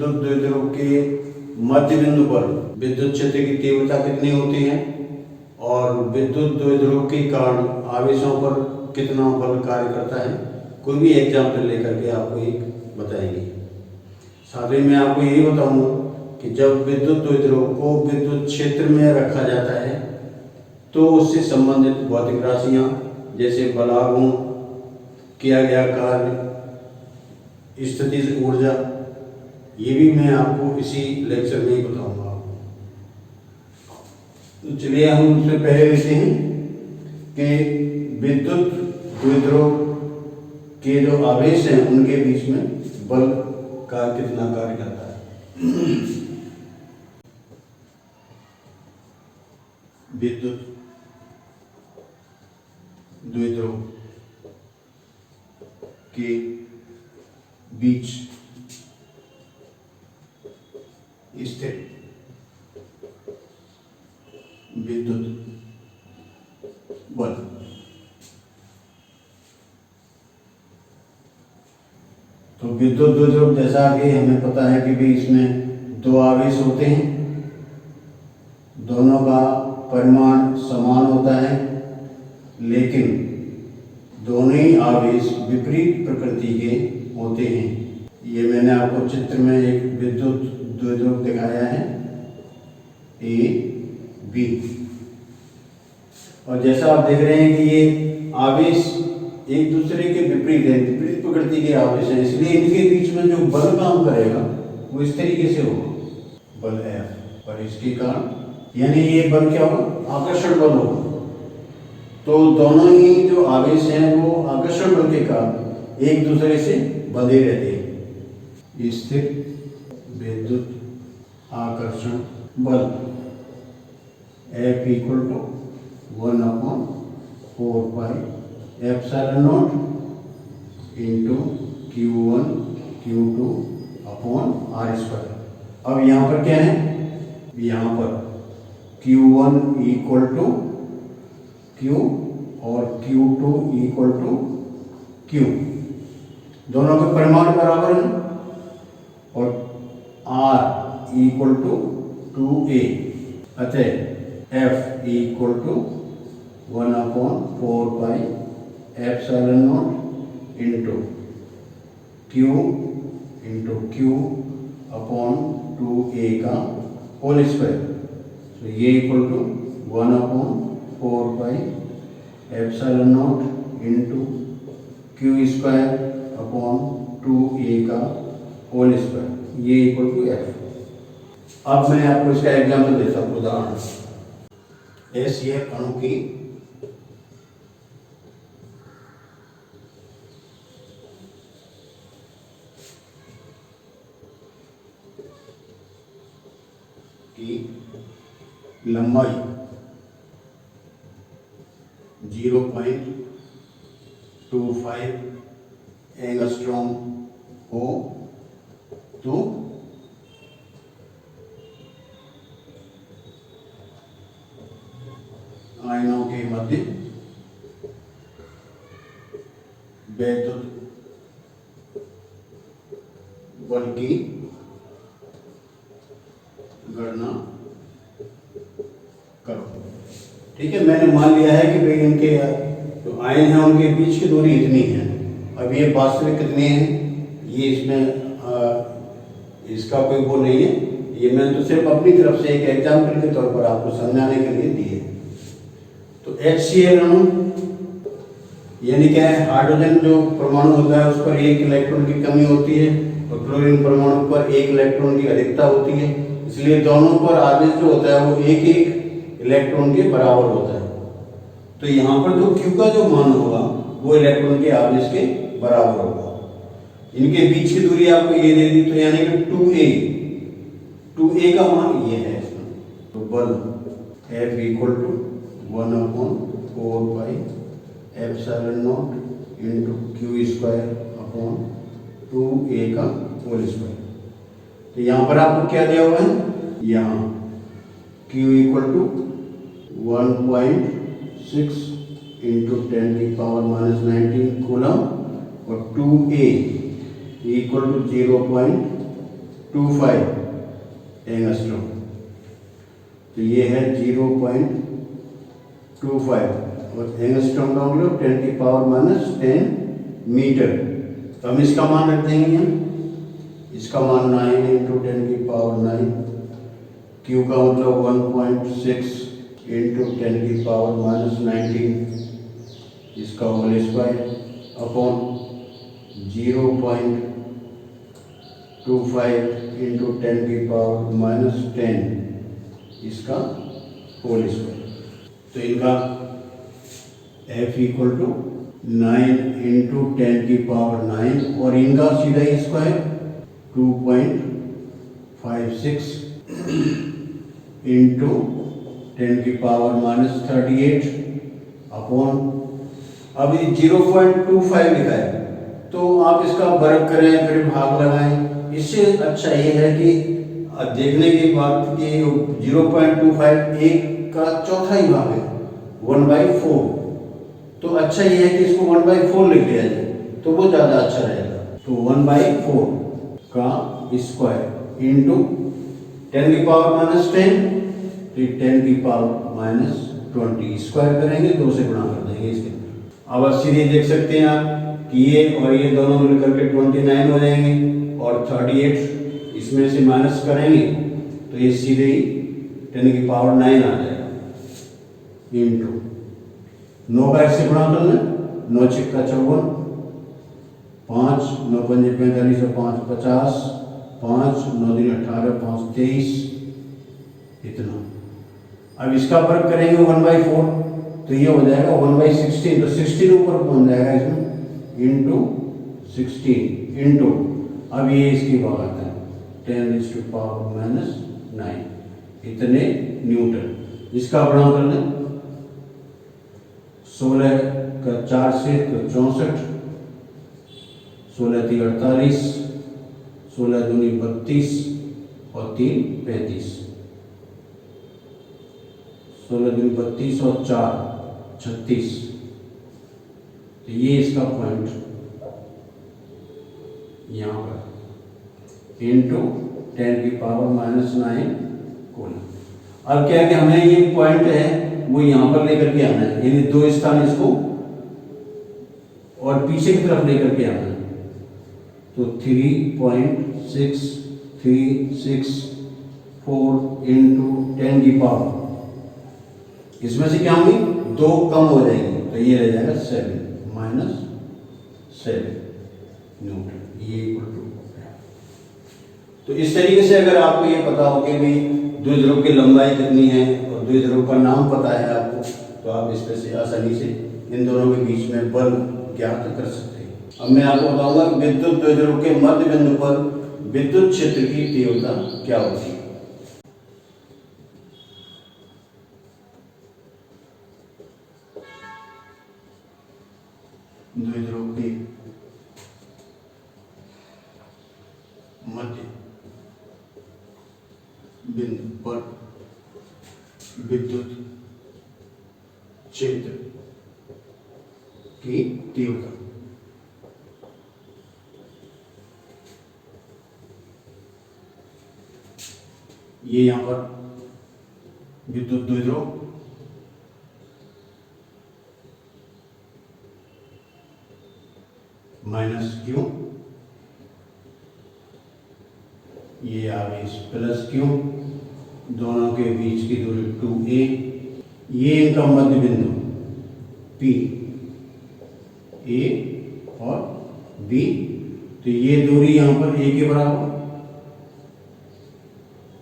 विद्युत द्विध्रुव के मध्य बिंदु पर विद्युत क्षेत्र की तीव्रता कितनी होती है और विद्युत द्विध्रुव के कारण आवेशों पर कितना बल कार्य करता है। कोई भी एग्जाम्पल लेकर के आपको ये बताएंगे। साथ ही मैं आपको यही बताऊंगा कि जब विद्युत द्विध्रुव को विद्युत क्षेत्र में रखा जाता है तो उससे संबंधित भौतिक राशियाँ जैसे बलागुण, किया गया कार्य, स्थितिज ऊर्जा, ये भी मैं आपको इसी लेक्चर में ही बताऊंगा आपको। तो चलिए हम उससे पहले लेते हैं कि विद्युत द्विध्रुव के जो आवेश हैं उनके बीच में बल का कितना कार्य करता है। विद्युत द्विध्रुव के बीच स्थित विद्युत बल। तो विद्युत द्विध्रुव जैसा कि हमें पता है कि भी इसमें दो आवेश होते हैं, दोनों का परिमाण समान होता है, लेकिन दोनों ही आवेश विपरीत प्रकृति के होते हैं। ये मैंने आपको चित्र में एक विद्युत द्विध्रुव दिखाया है ए बी, और जैसा आप देख रहे हैं कि ये आवेश एक दूसरे के विपरीत है, विपरीत प्रकृति के आवेश हैं, इसलिए इनके बीच में जो बल काम करेगा वो इस तरीके से होगा, बल F, और इसके कारण यानी ये बल क्या होगा, आकर्षण बल होगा। तो दोनों ही जो आवेश हैं वो आकर्षण बल के कारण एक दूसरे से बंधे रहते हैं। स्थिर विद्युत आकर्षण बल F equal to 1/4 pi epsilon naught into Q1 Q2 upon R square. अब यहाँ पर क्या है, यहाँ पर Q1 इक्वल टू Q और Q2 इक्वल टू Q, दोनों के परिमाण बराबर हैं, और R इक्वल टू 2A, अतः F equal to 1/4 pi epsilon naught into Q upon 2A का होल स्क्वायर। तो ये equal to 1/4 pi epsilon naught into Q square upon 2A का होल स्क्वायर, ये इक्वल टू F। अब मैं आपको इसका एग्जाम्पल देता हूँ, उदाहरण। ऐसी है अणु की लंबाई 0.25 एंगस्ट्रॉम हो तो आयनों के मध्य विद्युत बल की गणना करो। ठीक है, मैंने मान लिया है कि भाई इनके जो आयन हैं उनके बीच की दूरी इतनी है। अब ये वास्तविक कितनी है ये इसमें इसका कोई वो नहीं है, ये मैंने तो सिर्फ अपनी तरफ से एक एग्जाम्पल के तौर पर आपको समझाने के लिए दिए। तो HCl अणु यानी क्या है, हाइड्रोजन जो परमाणु होता है उस पर एक इलेक्ट्रॉन की कमी होती है और क्लोरीन परमाणु पर एक इलेक्ट्रॉन की अधिकता होती है, इसलिए दोनों पर आवेश जो होता है वो एक एक इलेक्ट्रॉन के बराबर होता है। तो यहाँ पर जो Q का जो मान होगा वो इलेक्ट्रॉन के आवेश के बराबर होगा। इनके बीच की दूरी आपको ये दे दी, तो यानी कि 2A का मान ये है इसमें। तो बल F equal to 1/4 pi epsilon naught into Q square upon 2A का होल स्क्वायर। तो यहाँ पर आपको क्या दिया हुआ है, यहाँ Q equal to 1.6 into 10⁻⁻⁹ coulomb और 2A इक्वल टू 0.25 एंगस्ट्रॉम। तो ये है 0.25 और एंगस्ट्रॉम का मतलब 10⁻⁻10 मीटर। तो हम इसका मान रख देंगे, इसका मान 9 × 10⁹, क्यू का मतलब 1.6 × 10⁻⁻19, इसका होल स्क्वायर अपॉन 0.25 × 10⁻⁻10 इसका होल स्क्वायर। तो इनका F = 9 × 10⁹ और इनका सीधा स्क्वायर 2.56 × 10⁻38 अपॉन, अब ये 0.25 लिखा है तो आप इसका वर्ग करें फिर भाग लगाएं। इससे अच्छा ये है कि देखने के बाद कि 0.25 1 का चौथा ही भाग है 1/4, तो अच्छा ये है कि इसको 1/4 लिख लिया जाए तो वो ज़्यादा अच्छा रहेगा। तो 1/4 का स्क्वायर इंटू 10⁻10 10⁻20 स्क्वायर करेंगे, 2 से गुणा कर देंगे इसके। अब सीधे देख सकते हैं आप कि ये और ये दोनों मिलकर के 29 हो जाएंगे और 38 इसमें से माइनस करेंगे तो ये सीधे ही 10⁹9 आ जाएगा इंटू 9 का इससे गुणा कर लें, 9 × 6 = 54, 5 9 × 5 = 45 और 5 = 50, 5 9 × 18 5 = 23 इतना। अब इसका वर्ग करेंगे 1/4 तो ये हो जाएगा 1/16, तो 16 ऊपर पहुंच जाएगा इसमें इंटू 16 इंटू, अब ये इसकी भाग है 10⁻⁻9 इतने न्यूटन। इसका गुणा कर लें, 16 का 4 से तो 64, 16 × 3 = 48, 16 × 2 = 32 और 3 = 35, 16 × 2 = 32 और 4 = 36। तो ये इसका पॉइंट यहाँ पर इंटू 10⁻⁻9 कोण। अब क्या है कि हमें ये पॉइंट है वो यहाँ पर लेकर के आना है, यानी 2 स्थान इसको और पीछे की तरफ लेकर के आना है। तो 3.6364 इंटू 10⁻, इसमें से क्या होंगी 2 कम हो जाएंगी तो ये रह जाएगा 7 -7 न्यूटन। ये = तो इस तरीके से अगर आपको ये पता हो कि भाई द्विध्रुव की लंबाई कितनी है और द्विध्रुव का नाम पता है आपको, तो आप इसमें से आसानी से इन दोनों के बीच में बल ज्ञात कर सकते हैं। अब मैं आपको बताऊंगा विद्युत द्विध्रुव के मध्य बिंदु पर विद्युत क्षेत्र की तीव्रता क्या होती है। द्विध्रुव के मध्य बिंदु पर विद्युत क्षेत्र की तीव्रता। ये यहां पर विद्युत द्विध्रुव -q, ये आगे +q, दोनों के बीच की दूरी 2a, ये इनका मध्य बिंदु P, A और B, तो ये दूरी यहाँ पर a के बराबर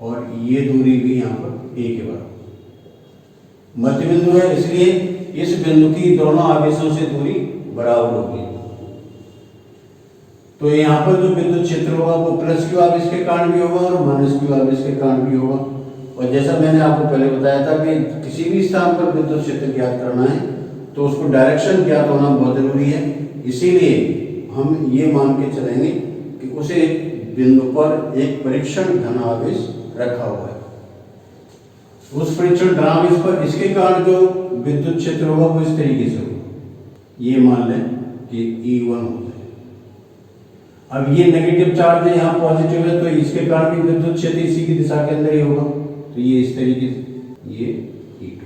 और ये दूरी भी यहाँ पर a के बराबर। मध्य बिंदु है इसलिए इस बिंदु की दोनों आवेशों से दूरी बराबर होगी। तो यहाँ पर जो विद्युत क्षेत्र होगा वो +q आवेश के कारण भी होगा और -q आवेश के कारण भी होगा। और जैसा मैंने आपको पहले बताया था कि किसी भी स्थान पर विद्युत क्षेत्र ज्ञात करना है तो उसको डायरेक्शन ज्ञात होना बहुत जरूरी है। इसीलिए हम ये मान के चलेंगे कि उसे बिंदु पर एक परीक्षण धनावेश रखा हुआ है। उस परीक्षण धनावेश पर इसके कारण जो विद्युत क्षेत्र होगा वो इस तरीके से होगा। ये मान लें कि E1 होता है। अब ये नेगेटिव चार्ज है, यहाँ पॉजिटिव है, तो इसके कारण भी विद्युत क्षेत्र इसी की दिशा के अंदर ही होगा। तो ये इस तरीके से ये E2।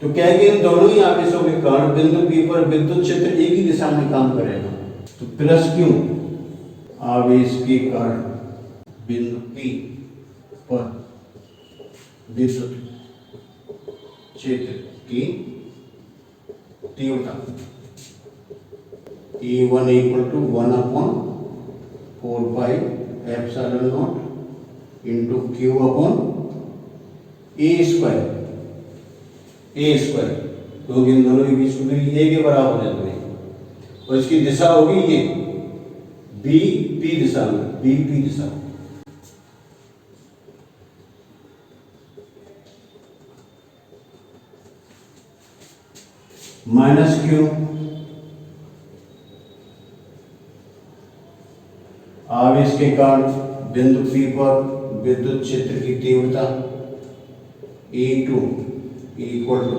तो क्या है कि इन दोनों ही आवेशों के कारण बिंदु P पर विद्युत क्षेत्र एक ही दिशा में काम करेगा। तो प्लस Q आवेश के कारण बिंदु P पर विद्युत क्षेत्र की तीव्रता E1 equal to 1/4πε0 into Q upon a square, क्योंकि इन दोनों के बीच की दूरी ए के बराबर है, और इसकी दिशा होगी ये बी पी दिशा में, बी पी दिशा में। माइनस Q आवेश के कारण बिंदु P पर विद्युत क्षेत्र की तीव्रता E2 equal to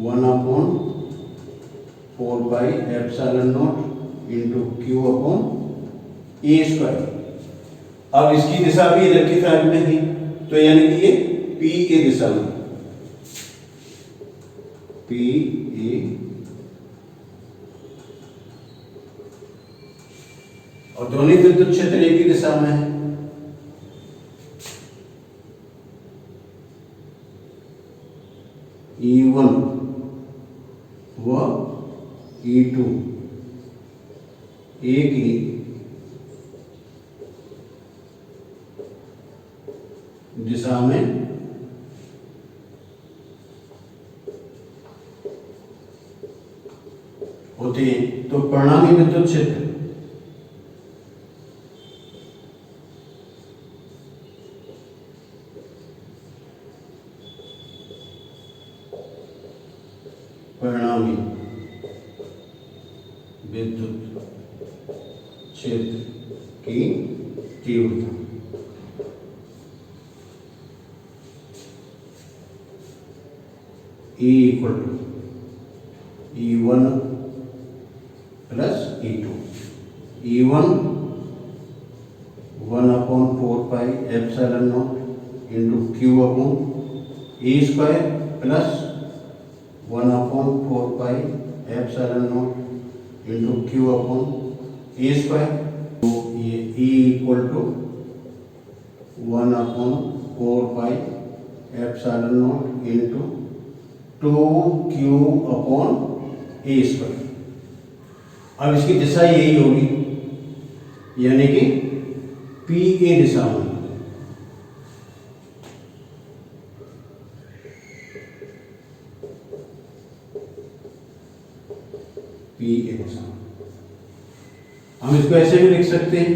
1/4πε0 into Q upon a square. अब इसकी दिशा भी इधर की तरफ में थी, तो यानी कि ये P ए दिशा में, P ए, और दोनों विद्युत क्षेत्र एक ही दिशा में है। E1 व E2 एक ही दिशा में होते हैं, तो परिणामी विद्युत क्षेत्र परिणामी विद्युत क्षेत्र की तीव्रता E equal to E1 plus E2। E1 1/4πε0 into Q upon a square plus 1/4πε0 into Q upon a square. तो ये E equal to 1/4πε0 into 2Q upon a square. अब इसकी दिशा यही होगी, यानी कि P ए दिशा में, P ए दिशा में। हम इसको ऐसे भी लिख सकते हैं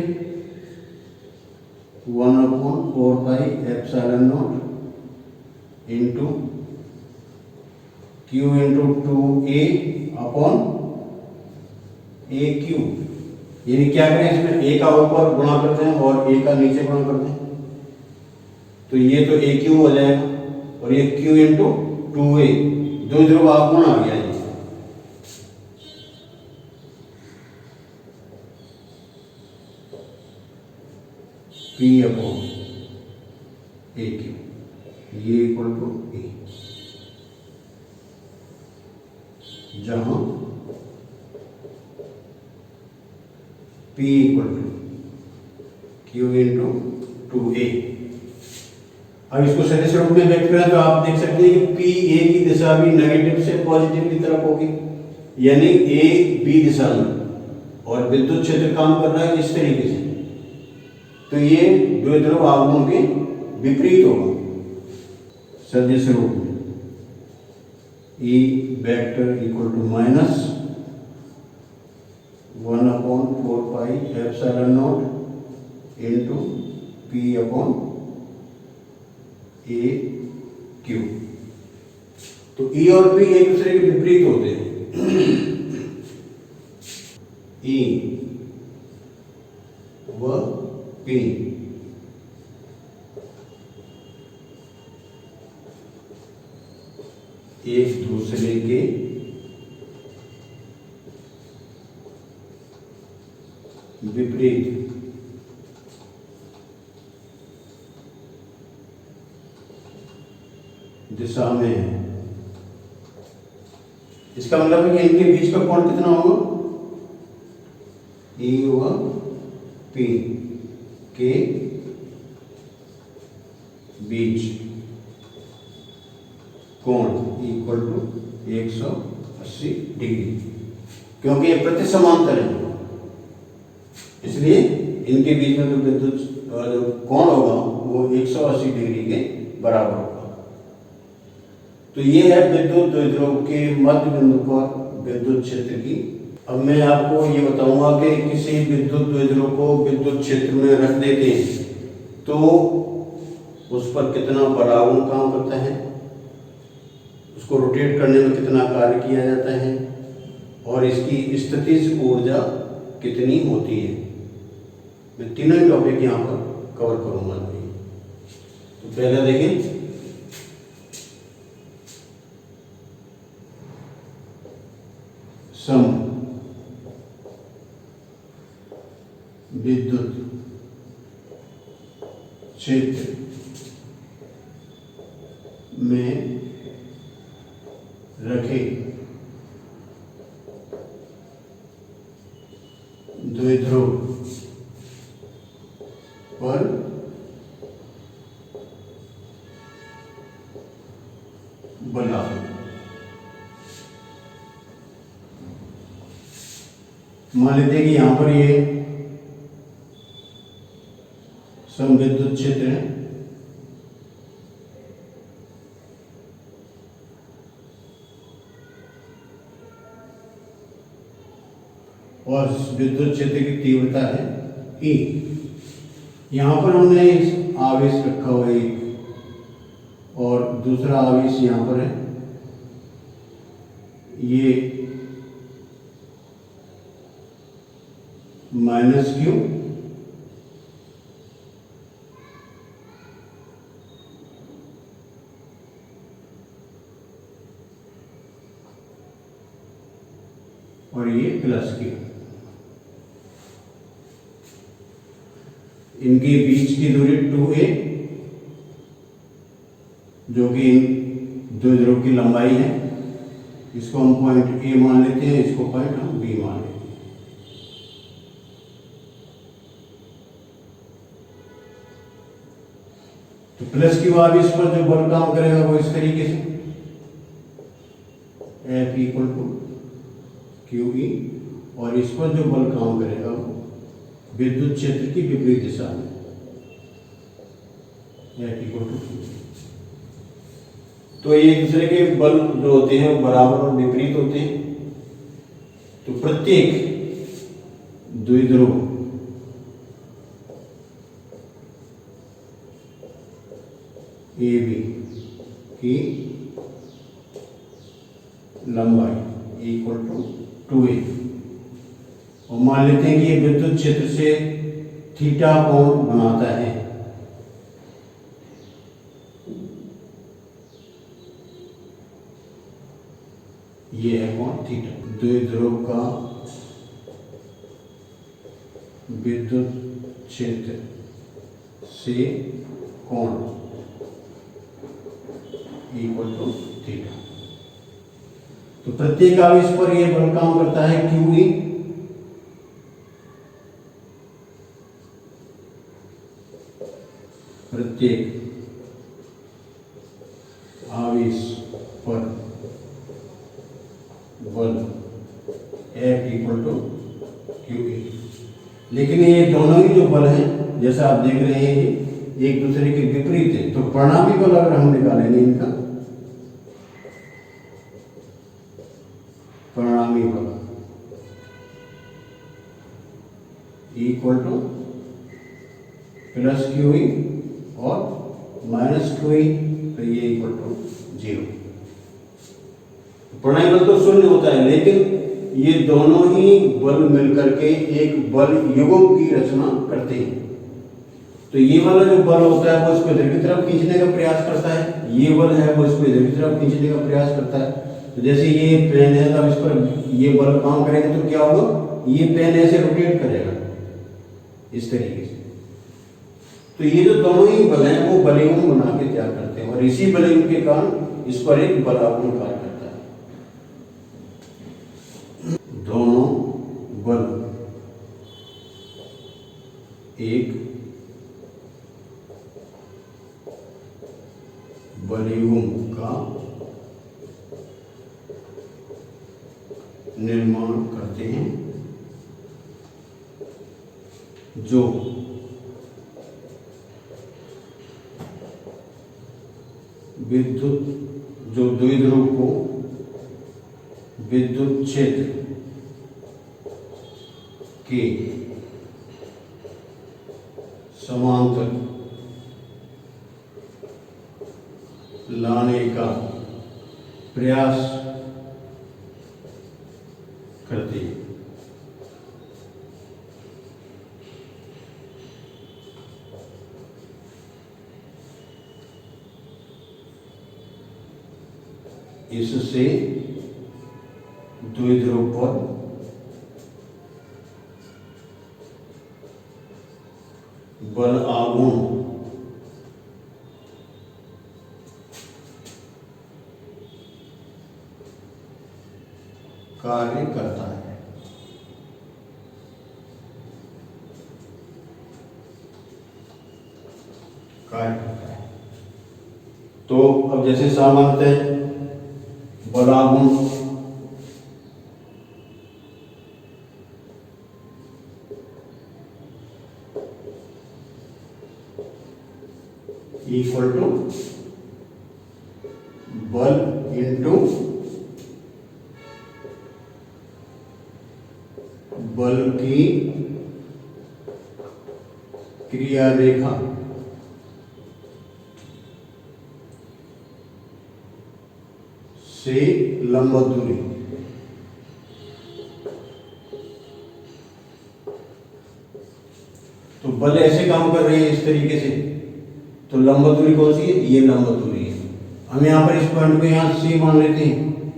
1/4πε0 into Q into 2A upon ए क्यू। यानी क्या करें, इसमें ए का ऊपर गुणा करते हैं और ए का नीचे गुणा करते हैं, तो ये तो ए क्यू हो जाएगा, और ये Q इंटू 2A, दो ध्रुव आघूर्ण आ गया है। P अपॉन ए क्यू, ये इक्वल टू ए, जहां P equal to Q into 2A। अब इसको सदिश रूप में व्यक्त करें तो आप देख सकते हैं कि P A की दिशा भी नेगेटिव से पॉजिटिव की तरफ होगी, यानी A B दिशा में, और विद्युत क्षेत्र काम कर रहा है इस तरीके से, तो ये द्विध्रुव आघूर्ण के विपरीत होगा सदिश रूप में। E vector equal to minus 1/4πε0 into P upon A q. तो E और P एक दूसरे के विपरीत होते हैं। E व P एक दूसरे के विपरीत दिशा में है। इसका मतलब है कि इनके बीच का कोण कितना होगा? E होगा P के बीच कोण इक्वल टू 180 डिग्री, क्योंकि ये प्रति समांतर है, इसलिए इनके बीच में जो विद्युत जो कोण होगा वो 180 डिग्री के बराबर होगा। तो ये है विद्युत द्विध्रुव के मध्य बिंदु पर विद्युत क्षेत्र की। अब मैं आपको ये बताऊंगा कि किसी विद्युत द्विध्रुव को विद्युत क्षेत्र में रख देते हैं तो उस पर कितना परावर्तन काम करता है, उसको रोटेट करने में कितना कार्य किया जाता है और इसकी स्थितिज ऊर्जा कितनी होती है। मैं तीनों ही टॉपिक यहाँ पर कवर करूँगा। तो पहले देखें, सम विद्युत क्षेत्र में रखे द्विध्रुव पर बला। मान लेते हैं कि यहां पर ये समविद्युत क्षेत्र है और विद्युत क्षेत्र की तीव्रता है E। यहां पर हमने इस आवेश रखा हुआ है एक और दूसरा आवेश यहां पर है, ये -Q और ये +Q। इनके बीच की दूरी 2a जो कि इन द्विध्रुव की लंबाई है, इसको हम पॉइंट A मान लेते हैं, इसको पॉइंट हम B मान लेते हैं। तो +Q आवेश पर जो बल काम करेगा वो इस तरीके से F = QE और इस पर जो बल काम करेगा वो विद्युत क्षेत्र की विपरीत दिशा में F = तो एक दूसरे के बल जो होते हैं बराबर और विपरीत होते हैं। तो प्रत्येक द्विध्रुव AB की लंबाई = 2a और मान लेते हैं कि ये विद्युत क्षेत्र से थीटा कोण बनाता है। ये है कोण थीटा। द्विध्रुव का विद्युत क्षेत्र से कोण = थीटा। तो प्रत्येक आवेश पर यह बल काम करता है QE। प्रत्येक आवेश पर बल F = QE। लेकिन ये दोनों ही जो बल हैं, जैसा आप देख रहे हैं, ये एक दूसरे के विपरीत है। तो परिणामी बल अगर हम निकालेंगे इनका, परिणामी बल = +QE और -QE, तो ये = 0। परिणामी बल तो शून्य होता है, लेकिन ये दोनों ही बल मिलकर के एक बल युग्म की रचना करते हैं। तो ये वाला जो बल होता है वो इसको इधर की तरफ खींचने का प्रयास करता है, ये बल है वो इसको इधर की तरफ खींचने का प्रयास करता है। तो जैसे ये पेन है, तब इस पर ये बल काम करेगा तो क्या होगा, ये पेन ऐसे रोटेट करेगा इस तरीके से। तो ये जो दोनों ही बल हैं वो बलयुग्म बना के तैयार करते हैं और इसी बलयुग्म के कारण इस पर एक बलागुण कार्य करता है। दोनों बल एक बलयुग्म का निर्माण करते हैं जो द्विध्रुव को विद्युत क्षेत्र के समांतर लाने का प्रयास करते हैं। इससे द्विध्रुव पर बल आघूर्ण कार्य करता है। तो अब जैसे सामान्यतः बलागुण इक्वल टू बल इंटू बल की क्रिया रेखा से लंबवत दूरी। तो बल ऐसे काम कर रहे हैं इस तरीके से, तो लंबवत दूरी कौन सी है? ये लंबवत दूरी है। हम यहाँ पर इस पॉइंट को यहाँ सी मान लेते हैं,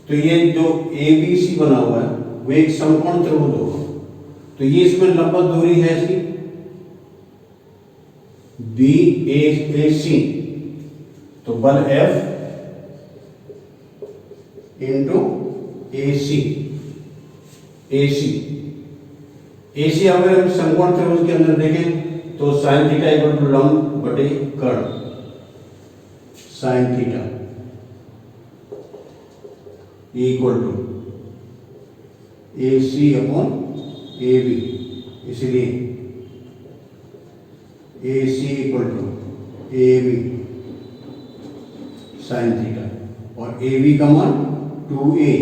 तो ये जो ABC बना हुआ है वो एक समकोण त्रिभुज होगा। तो ये इसमें लंबवत दूरी है इसकी BAC, तो बल F इंटू AC अगर हम समकोण त्रिभुज के अंदर देखें तो साइन थीटा इक्वल टू लंब बटे कर्ण sine theta equal to AC upon AB, इसलिए AC equal to AB sine theta और AB का मान 2A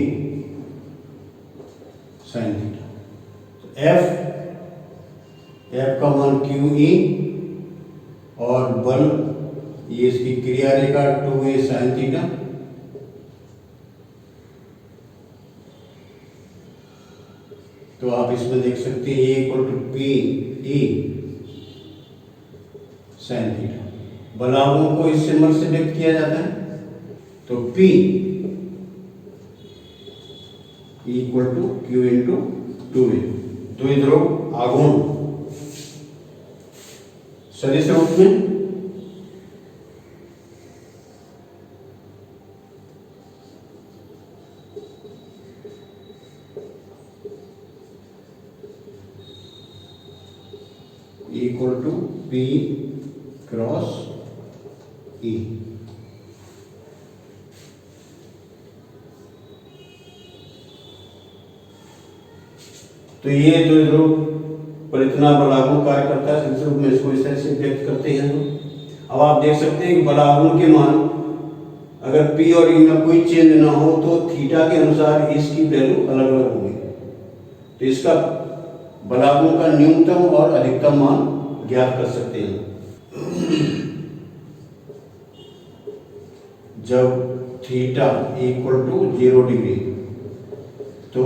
साइन थीटा। तो F का मान QE और बल ये इसकी क्रिया रेखा 2A साइन थीटा, तो आप इसमें देख सकते हैं A equal to PE sine theta. बलागुण को इस सिंबल से व्यक्त किया जाता है, तो P equal to Q into 2A, द्विध्रुव आघूर्ण सदिश रूप में equal to P cross E। तो ये द्विध्रुव पर इतना बलागुण कार्य करता है, सदिश रूप में इसको इस तरह से व्यक्त करते हैं। अब आप देख सकते हैं कि बलागुण के मान अगर P और E में कोई चेंज ना हो तो थीटा के अनुसार इसकी वैल्यू अलग अलग होगी। तो इसका बलागुण का न्यूनतम और अधिकतम मान ज्ञात कर सकते हैं। जब थीटा इक्वल टू 0 डिग्री तो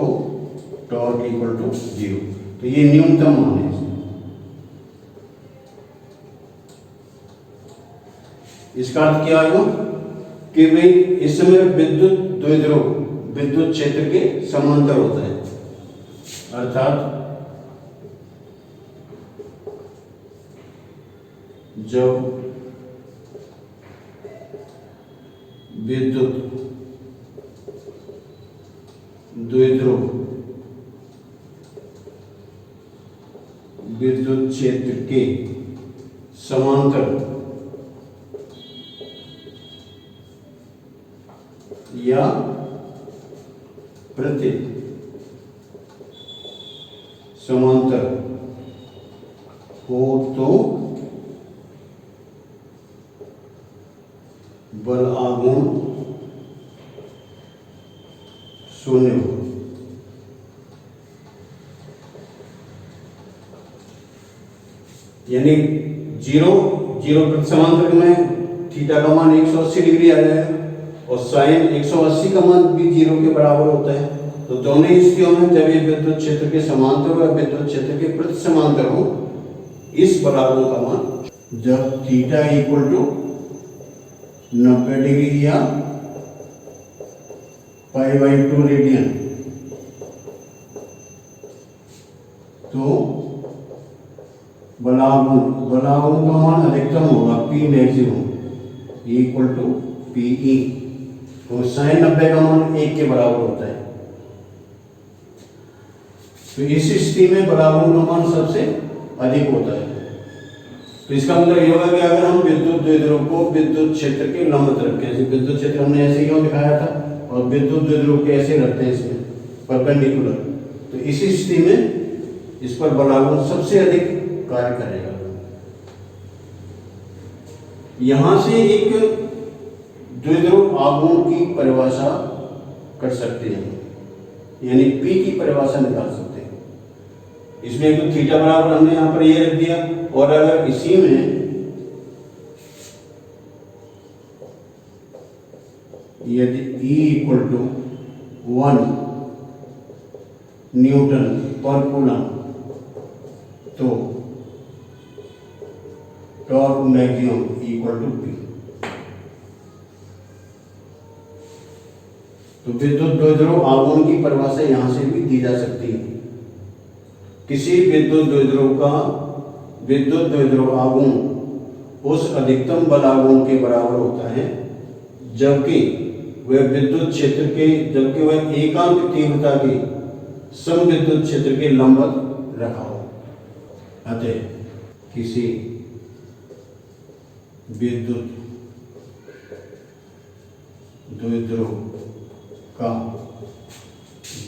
टॉर्क इक्वल टू 0, तो ये न्यूनतम मान है। इसका अर्थ क्या होगा कि भाई इस समय विद्युत द्विध्रुव विद्युत क्षेत्र के समांतर होता है, अर्थात जब विद्युत द्विध्रुव विद्युत क्षेत्र के समांतर या प्रति समांतर हो तो बल आघूर्ण शून्य होगा। यानी जीरो प्रति समांतर में थीटा का मान 180 डिग्री आ जाएगा और साइन 180 का मान भी जीरो के बराबर होता है। तो दोनों स्थितियों में जब ये विद्युत क्षेत्र के समांतर और विद्युत क्षेत्र के प्रति समांतर हो, इस बराबर का मान जब थीटा इक्वल टू 90 डिग्री या π/2 रेडियन, तो बलागुण का मान अधिकतम होगा P maximum equal to PE। तो साइन 90 का मान 1 के बराबर होता है। तो इस स्थिति में बलागुण का मान सबसे अधिक होता है। तो इसका मतलब ये होगा कि अगर हम विद्युत द्विध्रुव को विद्युत क्षेत्र के लंबवत रखें, जैसे विद्युत क्षेत्र हमने ऐसे क्यों दिखाया था, और विद्युत द्विध्रुव के ऐसे रखते हैं इसमें परपेंडिकुलर, तो इसी स्थिति में इस पर बलागुण सबसे अधिक कार्य करेगा। यहां से एक द्विध्रुव आघूर्ण की परिभाषा कर सकते हैं, यानी P की परिभाषा निकाल सकते हैं। इसमें एक तो थीटा बराबर हमने यहां पर ये रख दिया, और अगर इसी में यदि E इक्वल टू 1 न्यूटन पर कूलम, तो torque maximum equal to P। तो विद्युत द्विध्रुव आघूर्ण की परिभाषा यहां से भी दी जा सकती है। किसी विद्युत द्विध्रुव आघूर्ण उस अधिकतम बल आघूर्ण के बराबर होता है जबकि वह एकांक तीव्रता के समविद्युत क्षेत्र के लंबवत रखा हो। अतः किसी विद्युत द्विध्रुव का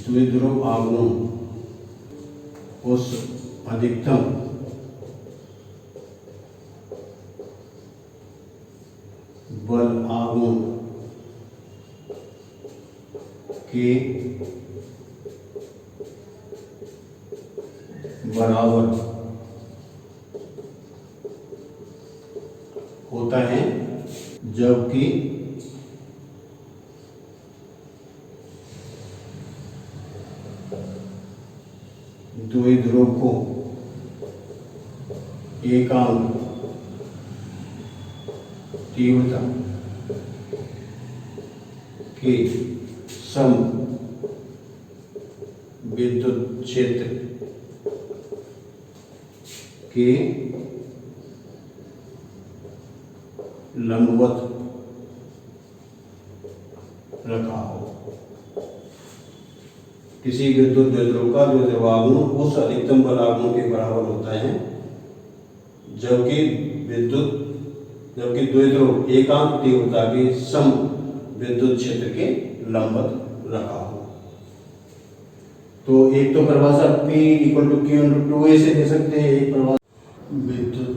द्विध्रुव आघूर्ण उस अधिकतम बल आघूर्ण के बराबर होता है जबकि द्विध्रुव को एकांक तीव्रता के सम विद्युत क्षेत्र के लंबवत रखा हो। किसी विद्युत द्विध्रुव का द्विध्रुव आघूर्ण उस अधिकतम बल आघूर्ण के बराबर होता है जबकि द्विध्रुव एकांक तीव्रता के सम विद्युत क्षेत्र के लंबवत रखा हो। तो एक तो परिभाषा P इक्वल टू Q/2A से दे सकते हैं। एक परिभाषा विद्युत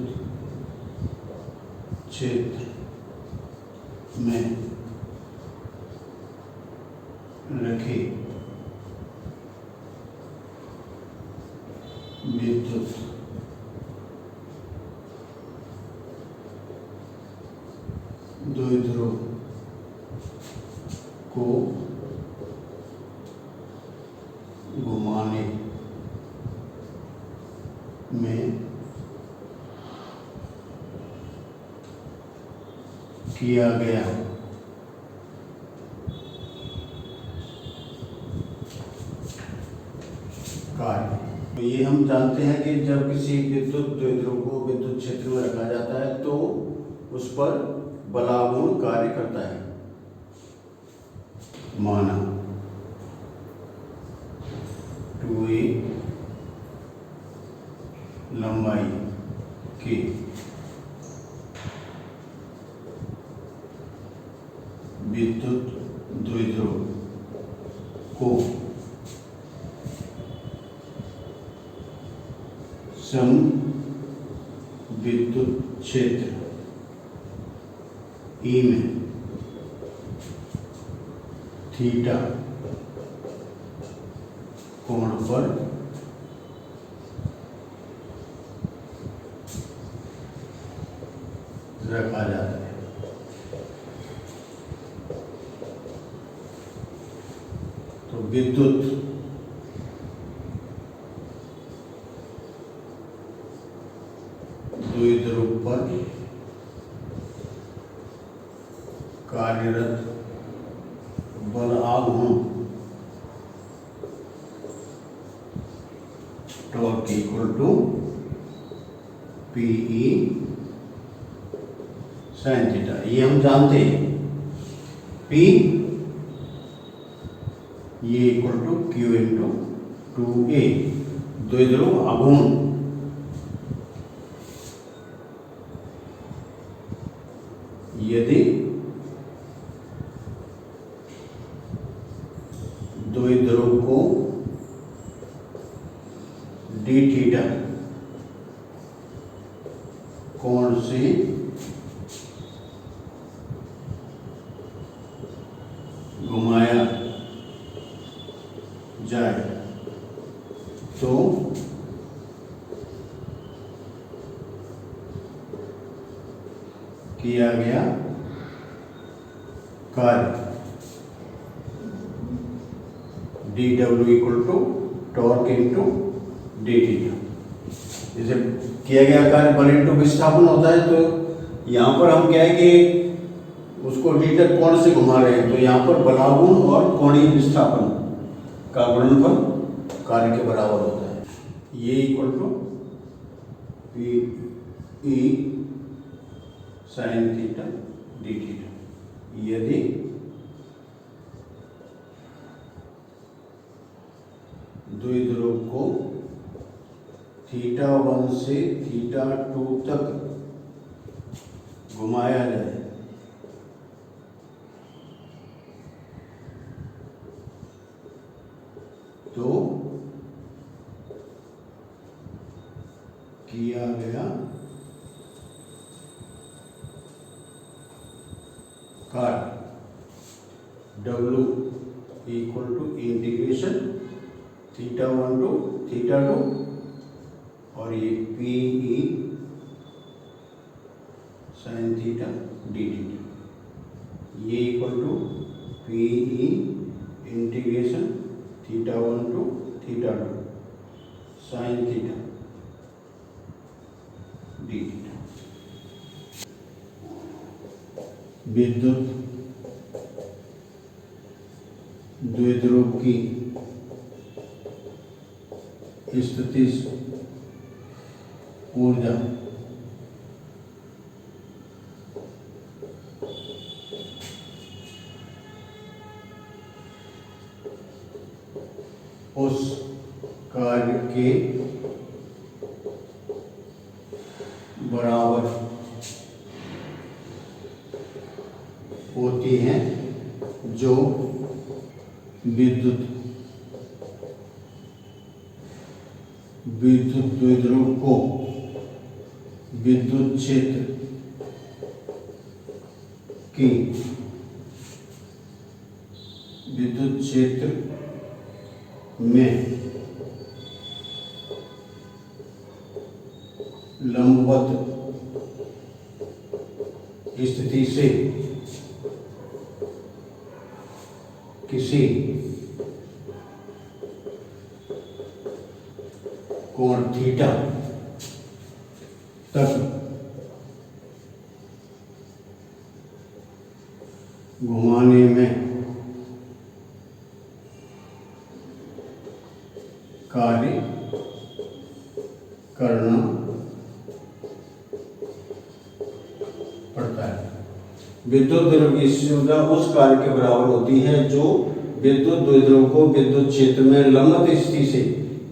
क्षेत्र में रखे विद्युत द्विध्रुव को घुमाने में किया गया कार्य तो ये हम जानते हैं कि जब किसी विद्युत द्विध्रुव को विद्युत क्षेत्र में रखा जाता है तो उस पर बलागुण कार्य करता है। माना 2a लंबाई के विद्युत द्विध्रुव को सम विद्युत क्षेत्र E में थीटा कोण पर रखा जाता है। तो विद्युत द्विध्रुव पर कार्यरत बल आघूर्ण torque equal to PE sin theta. ये हम जानते हैं, P ये equal to Q into 2A द्विध्रुव आघूर्ण। यदि द्विध्रुव को d थीटा कोण से घुमाया जाए तो किया गया कार्य dw equal to torque into d theta. जैसे किया गया कार्य बल इंटू विस्थापन होता है, तो यहाँ पर हम क्या है कि उसको डी तक कोण से घुमा रहे हैं, तो यहाँ पर बलागुण और कोणीय विस्थापन का गुणनफल कार्य के बराबर होता है। ये equal to PE sin theta d theta. यदि द्विध्रुव को θ1 से θ2 तक घुमाया जाए तो किया गया कार्य W equal to integration θ1 to θ2 और ये PE sin theta d theta. ये equal to PE integration θ1 to θ2 sin theta d theta. विद्युत द्विध्रुव की स्थितिज ऊर्जा उस कार्य के बराबर होती हैं जो विद्युत द्विध्रुव को विद्युत क्षेत्र की विद्युत क्षेत्र में लंबवत स्थिति से किसी कोण थीटा तक घुमाने में कार्य करना पड़ता है। विद्युत द्विध्रुव की स्थिति ऊर्जा उस कार्य के बराबर होती है जो विद्युत द्विध्रुव को विद्युत क्षेत्र में लंबवत स्थिति से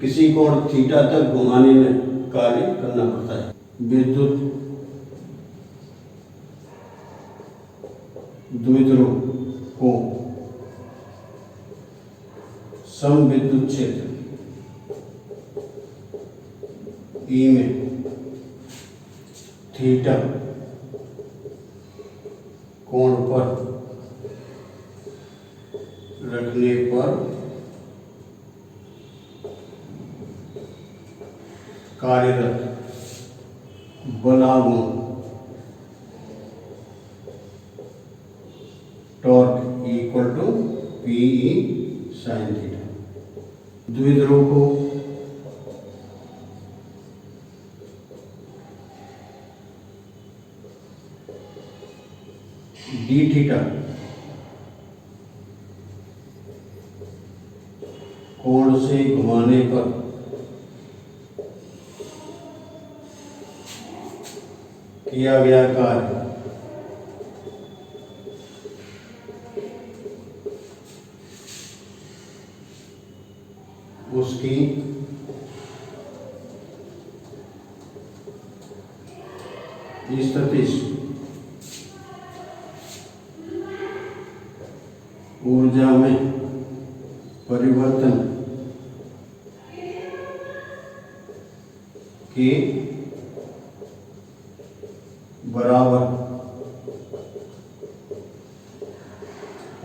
किसी कोण थीटा तक घुमाने में कार्य करना पड़ता है। विद्युत द्विध्रुव को समविद्युत क्षेत्र ई में थीटा कोण पर रखने पर कार्यरत बलागुण torque equal to PE sine theta. द्विध्रुव को डी थीटा कोण से घुमाने पर किया गया कार्य उसकी स्थितिज ऊर्जा में परिवर्तन के बराबर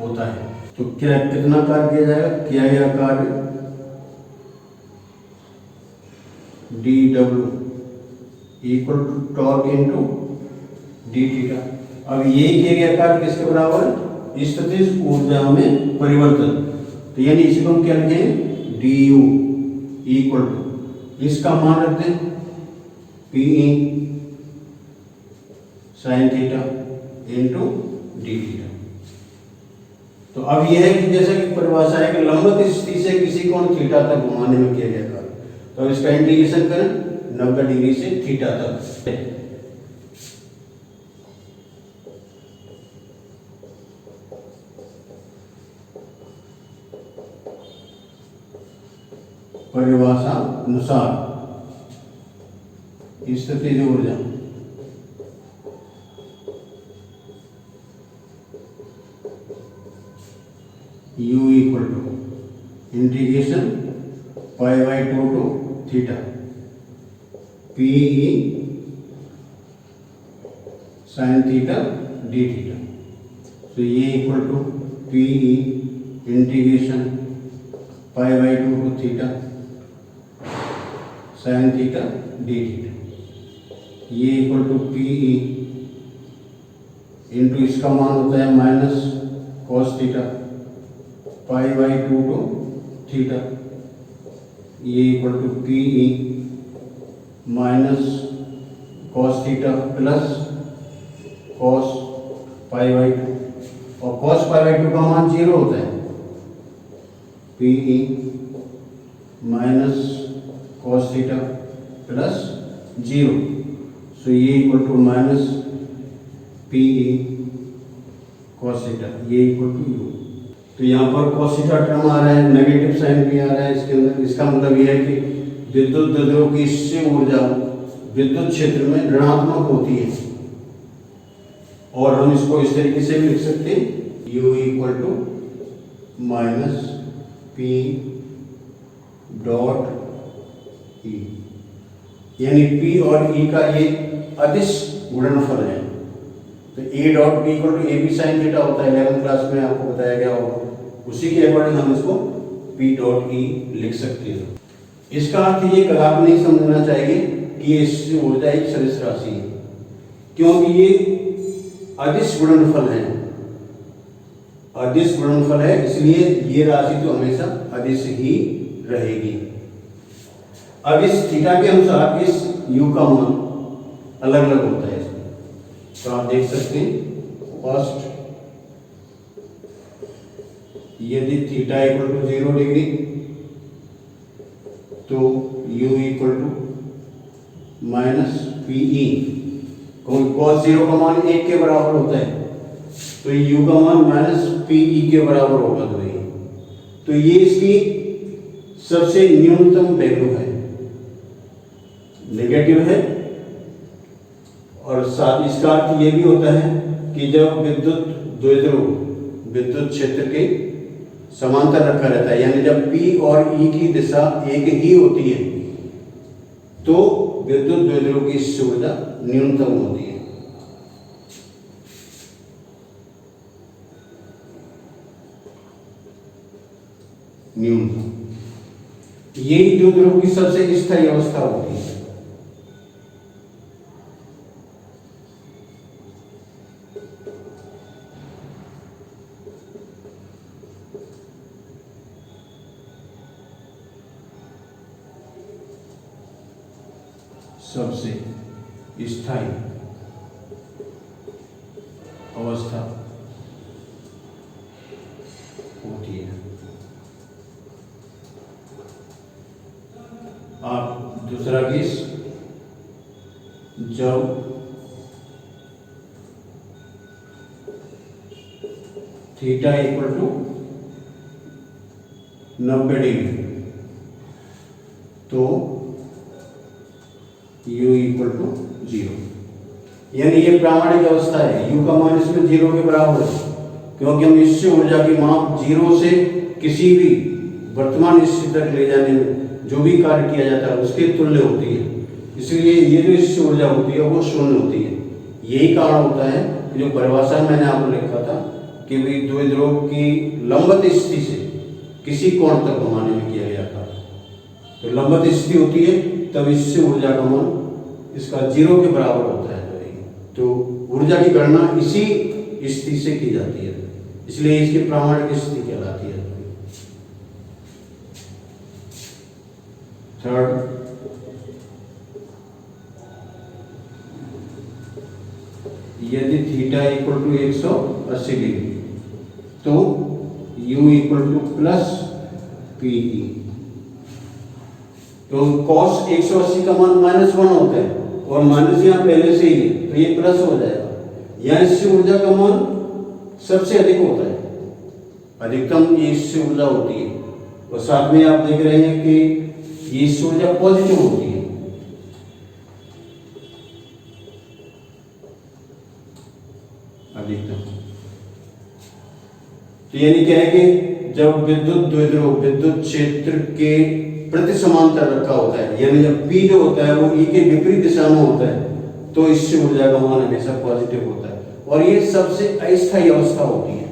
होता है। तो क्या कितना कार्य किया जाएगा? किया गया कार्य डी डब्ल्यू equal to torque into d theta. अब यही किया गया कार्य किसके बराबर है? स्थितिज ऊर्जा में परिवर्तन। तो यानी इसी को हम क्या लिखेंगे? डी यू इक्वल टू, इसका मान रखते हैं PE sine theta into d theta. तो अब यह है कि जैसे कि परिभाषा है कि लंबवत स्थिति से किसी कोण थीटा तक घुमाने में किया गया कार्य। तो इसका इंटीग्रेशन करें 90 डिग्री से थीटा तक। परिभाषा अनुसार स्थितिज ऊर्जा U equal to integration π/2 to theta PE sine theta d theta. तो ये equal to PE integration π/2 to theta sine theta d theta. ये इक्वल टू पीई इंटू इसका मान होता है minus cos theta π/2 to theta. ये equal to PE minus cos theta plus cos π/2, और cos π/2 का मान 0 होता है। PE minus cos theta plus 0, so ये equal to minus PE cos theta, ये इक्वल टू यू। तो यहाँ पर कॉस थीटा टर्म आ रहा है, नेगेटिव साइन भी आ रहा है इसके अंदर। इसका मतलब यह है कि विद्युत द्विध्रुव की स्थिर ऊर्जा विद्युत क्षेत्र में ऋणात्मक होती है, और हम इसको इस तरीके से भी लिख सकते हैं U equal to minus P dot E, यानी P और E का ये अदिश गुणनफल है। तो A dot B equal to AB sine theta होता है, 11th क्लास में आपको बताया गया होगा। उसी के अकॉर्डिंग हम इसको P डॉट E लिख सकते हैं। इसका अर्थ ये कदापि नहीं समझना चाहिए कि ये ऊर्जा एक सदिश राशि है, क्योंकि ये अदिश गुणनफल है। अदिश गुणनफल है, इसलिए ये राशि तो हमेशा अदिश ही रहेगी। अब इस थीटा के अनुसार इस u का मान अलग अलग होता है इसमें। तो आप देख सकते हैं फर्स्ट, यदि थीटा इक्वल टू 0 डिग्री तो u equal to minus PE, cos 0 का मान 1 के बराबर होता है, तो u का मान माइनस पीई के बराबर होगा। तो ये इसकी सबसे न्यूनतम वैल्यू है, नेगेटिव है। और साथ इसका अर्थ ये भी होता है कि जब विद्युत द्विध्रुव विद्युत क्षेत्र के समांतर रखा रहता है, यानी जब P और E की दिशा एक ही होती है, तो विद्युत द्विध्रुव की ऊर्जा न्यूनतम होती है। न्यूनतम, यही द्विध्रुव की सबसे स्थायी अवस्था होती है। सबसे स्थायी अवस्था होती है। आप दूसरा केस, जब थीटा इक्वल टू 90 डिग्री, तो u इक्वल टू 0, यानी ये प्रामाणिक अवस्था है। u का मान इसमें 0 के बराबर है, क्योंकि हम इससे ऊर्जा की माप 0 से किसी भी वर्तमान स्थिति तक ले जाने में जो भी कार्य किया जाता है उसके तुल्य होती है। इसलिए ये जो इससे ऊर्जा होती है वो शून्य होती है। यही कारण होता है कि जो परिभाषा मैंने आपको लिखा था कि भी द्विध्रुव की लंबवत स्थिति से किसी कोण तक घुमाने में किया गया था, तो लंबवत स्थिति होती है तब इससे ऊर्जा का मान इसका 0 के बराबर होता है। तो ऊर्जा की गणना इसी स्थिति से की जाती है, इसलिए इसकी प्रामाणिक स्थिति कहलाती है। थर्ड, यदि थीटा इक्वल टू 180 डिग्री, तो u equal two plus PE. तो cos 180 का मान -1 होता है और माइनस यहाँ पहले से ही है, तो ये प्लस हो जाएगा। यहाँ इससे ऊर्जा का मान सबसे अधिक होता है, अधिकतम ये इससे ऊर्जा होती है। और साथ में आप देख रहे हैं कि ये इससे ऊर्जा पॉजिटिव होती है। अधिकतम, तो यानी क्या है कि जब विद्युत द्विध्रुव विद्युत क्षेत्र के प्रति समांतर रखा होता है, यानी जब P जो होता है वो E के विपरीत दिशा में होता है, तो इससे ऊर्जा का मान हमेशा पॉजिटिव होता है और ये सबसे अस्थायी अवस्था होती है।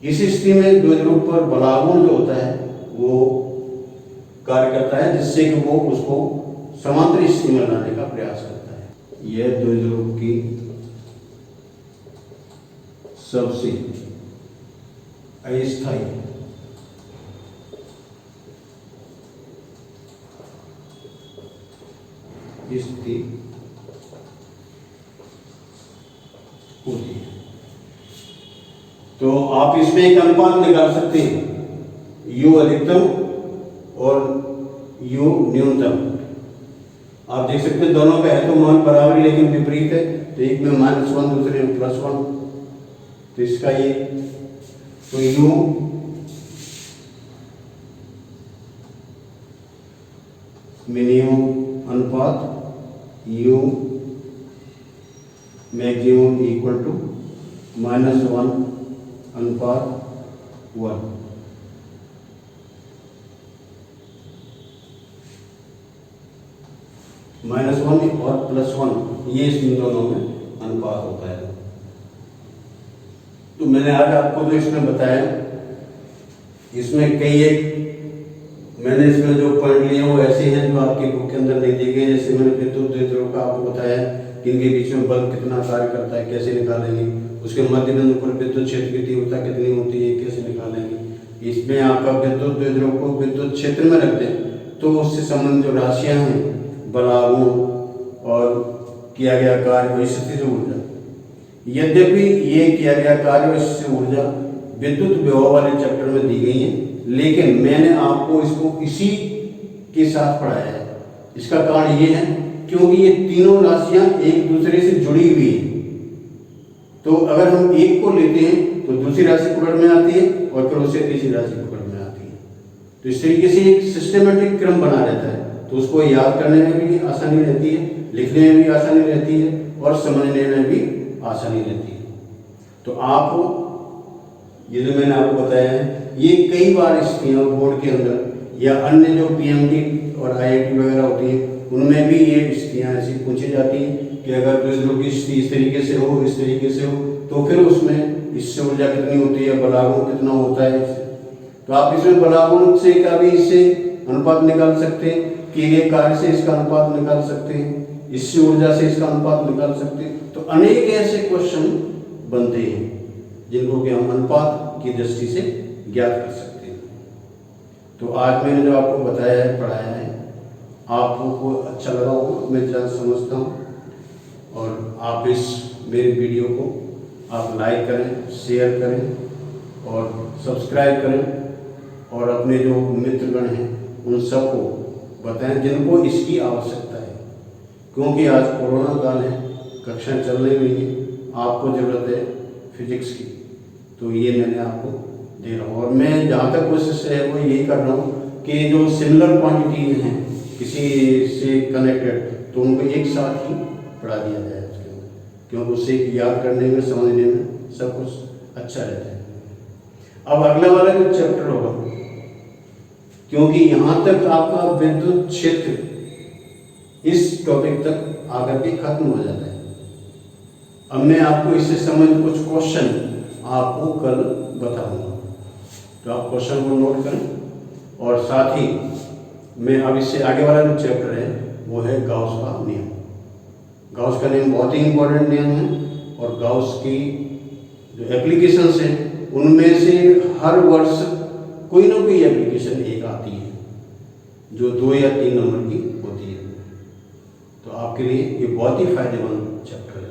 इस स्थिति में द्विध्रुव पर बलागुण जो होता है वो कार्य करता है, जिससे कि वो उसको समांतर स्थिति में लाने का प्रयास करता है। यह द्विध्रुव की सबसे अस्थायी स्थिति होती है। तो आप इसमें एक अनुपात निकाल सकते हैं, u अधिकतम और u न्यूनतम। आप देख सकते हैं दोनों का है तो मान बराबर लेकिन विपरीत है, तो एक में -1 दूसरे में +1, तो इसका ये, तो u मिनिमम अनुपात u मैक्सिमम इक्वल टू -1 अनुपात 1। -1 और +1 ये इन दोनों में अनुपात होता है। तो मैंने आज आपको जो इसमें बताया, इसमें कई एक मैंने इसमें जो पॉइंट लिए वो ऐसे हैं जो आपकी बुक के अंदर नहीं दिए गए। जैसे मैंने विद्युत द्विध्रुव का आपको बताया कि इनके बीच में बल कितना कार्य करता है, कैसे निकालेंगे, उसके मध्य बिंदु पर विद्युत क्षेत्र की तीव्रता कितनी होती है, कैसे निकालेंगे। इसमें आपका विद्युत द्विध्रुव को विद्युत क्षेत्र में रख दें तो उससे संबंधित जो राशियां हैं, बलागुण और किया गया कार्य और स्थितिज ऊर्जा, यद्यपि ये किया गया कार्य और स्थितिज ऊर्जा विद्युत विभव वाले चैप्टर में दी गई है, लेकिन मैंने आपको इसको इसी के साथ पढ़ाया है। इसका कारण ये है क्योंकि ये तीनों राशियां एक दूसरे से जुड़ी हुई हैं। तो अगर हम एक को लेते हैं तो दूसरी राशि पकड़ में आती है और फिर उससे तीसरी राशि पकड़ में आती है। तो इस तरीके से एक सिस्टमेटिक क्रम बना रहता है, तो उसको याद करने में भी आसानी रहती है, लिखने में भी आसानी रहती है और समझने में भी आसानी रहती है। तो आप ये जो मैंने आपको बताया है, ये कई बार स्थितियाँ बोर्ड के अंदर या अन्य जो पीएमटी और आईआईटी वगैरह होती है उनमें भी ये स्थितियाँ ऐसी पूछी जाती हैं कि अगर दुष्ट की स्थिति इस तरीके से हो, इस तरीके से हो, तो फिर उसमें इससे ऊर्जा कितनी होती है, बलागुण कितना होता है इससे। तो आप इसमें बलागुण से का भी इससे अनुपात निकाल सकते हैं, किए गए कार्य से इसका अनुपात निकाल सकते हैं, इससे ऊर्जा से इसका अनुपात निकाल सकते हैं। तो अनेक ऐसे क्वेश्चन बनते हैं जिनको कि हम अनुपात की दृष्टि से ज्ञात कर सकते हैं। तो आज मैंने जो आपको बताया है, पढ़ाया है, आपको अच्छा लगा होगा, मैं ज़्यादा समझता हूँ। और आप इस मेरे वीडियो को आप लाइक करें, शेयर करें और सब्सक्राइब करें और अपने जो मित्रगण हैं उन सबको बताएं जिनको इसकी आवश्यकता है, क्योंकि आज कोरोना काल है, कक्षाएं चल रही हुई हैं, आपको ज़रूरत है फिजिक्स की। तो ये मैंने आपको दे रहा हूँ और मैं जहाँ तक कोशिश है वो यही कर रहा हूँ कि जो सिमिलर क्वांटिटीज हैं किसी से कनेक्टेड, तो उनको एक साथ ही पढ़ा दिया जाए उसके अंदर, क्योंकि उससे याद करने में, समझने में सब कुछ अच्छा रहता है। अब अगला वाला जो चैप्टर होगा, क्योंकि यहाँ तक आपका विद्युत क्षेत्र इस टॉपिक तक आकर के खत्म हो जाता है। अब मैं आपको इससे संबंधित कुछ क्वेश्चन आपको कल बताऊंगा, तो आप क्वेश्चन को नोट करें। और साथ ही मैं अब इससे आगे वाला जो चैप्टर है वो है गाउस का नियम। गाउस का नियम बहुत ही इंपॉर्टेंट नियम है और गाउस की जो एप्लीकेशंस हैं उनमें से हर वर्ष कोई ना कोई एप्लीकेशन एक आती है जो 2 या 3 नंबर की होती है। तो आपके लिए ये बहुत ही फायदेमंद चैप्टर है।